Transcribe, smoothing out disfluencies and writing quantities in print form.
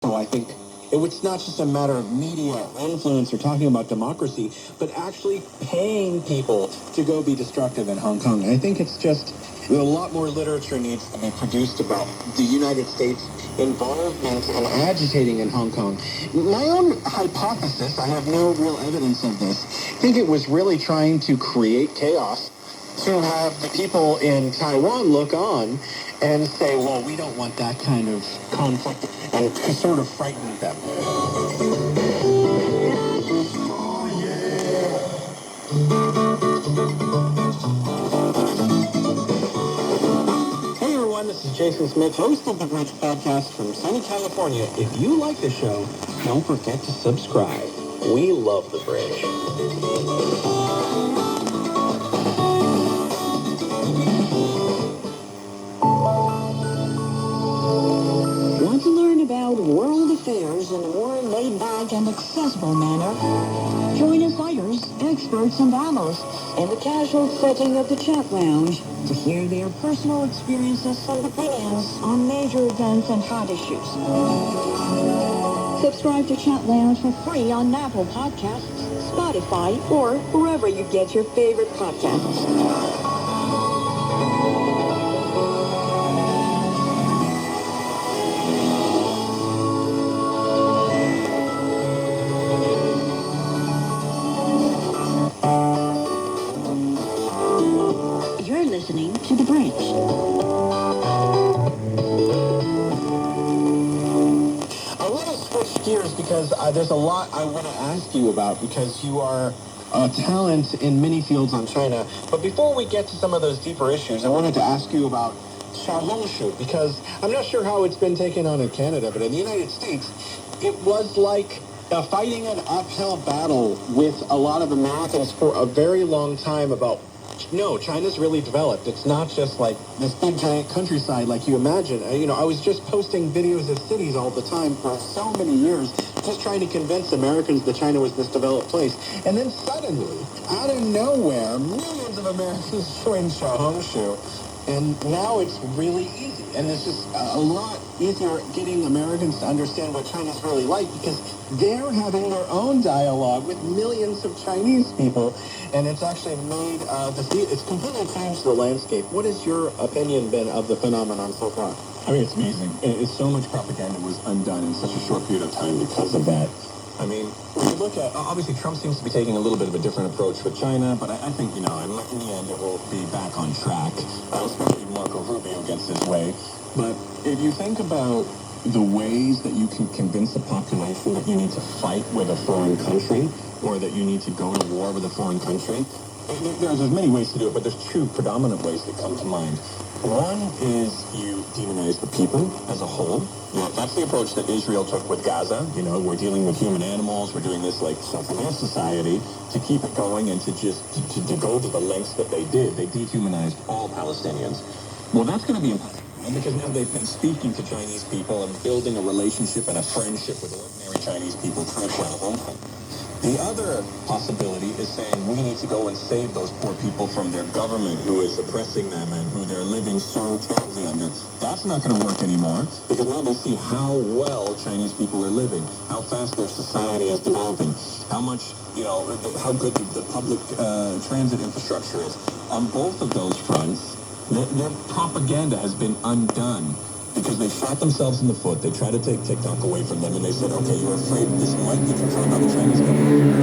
So I think it's not just a matter of media influence or talking about democracy, but actually paying people to go be destructive in Hong Kong. And I think it's just a lot more literature needs to be produced about the United States' involvement and agitating in Hong Kong. My own hypothesis, I have no real evidence of this, I think it was really trying to create chaos to have the people in Taiwan look on and say, well, we don't want that kind of conflict, and to sort of frighten them. Hey everyone, this is Jason Smith, host of the Bridge Podcast from sunny California. If you like the show, don't forget to subscribe. We love the Bridge. Want to learn about world affairs in a more laid-back and accessible manner? Join insiders, experts, and analysts in the casual setting of the chat lounge to hear their personal experiences and opinions on major events and hot issues. Subscribe to Chat Lounge for free on Apple Podcasts, Spotify, or wherever you get your favorite podcasts. Listening to The Bridge. I want to switch gears because there's a lot I want to ask you about because you are a talent in many fields on China. But before we get to some of those deeper issues, I wanted to ask you about Xiaohongshu because I'm not sure how it's been taken on in Canada, but in the United States, it was like fighting an uphill battle with a lot of Americans for a very long time about no, China's really developed. It's not just like this big giant countryside like you imagine. I was just posting videos of cities all the time for so many years, just trying to convince Americans that China was this developed place. And then suddenly, out of nowhere, millions of Americans joined Xiaohongshu. And now it's really easy. And it's just a lot easier getting Americans to understand what China's really like because they're having their own dialogue with millions of Chinese people. And it's actually made it's completely changed the landscape. What has your opinion been of the phenomenon so far? I mean, it's amazing. It's so much propaganda was undone in such a short period of time because of that. I mean, when you look at, obviously Trump seems to be taking a little bit of a different approach with China, but I think, in the end, it will be back on track, especially if Marco Rubio gets his way. But if you think about the ways that you can convince the population that you need to fight with a foreign country or that you need to go to war with a foreign country, there's many ways to do it, but there's two predominant ways that come to mind. One is you demonize the people as a whole. That's the approach that Israel took with Gaza. We're dealing with human animals. We're doing this like self-aware society to keep it going and to go to the lengths that they did. They dehumanized all Palestinians. Well, that's going to be impossible because now they've been speaking to Chinese people and building a relationship and a friendship with ordinary Chinese people through Xiaohongshu. The other possibility is saying we need to go and save those poor people from their government who is oppressing them and who they're living so terribly under. That's not going to work anymore because now they see how well Chinese people are living, how fast their society is developing, how much, how good the public transit infrastructure is. On both of those fronts, their propaganda has been undone. Because they shot themselves in the foot. They tried to take TikTok away from them, and they said, okay, you're afraid this might be controlled by the Chinese government.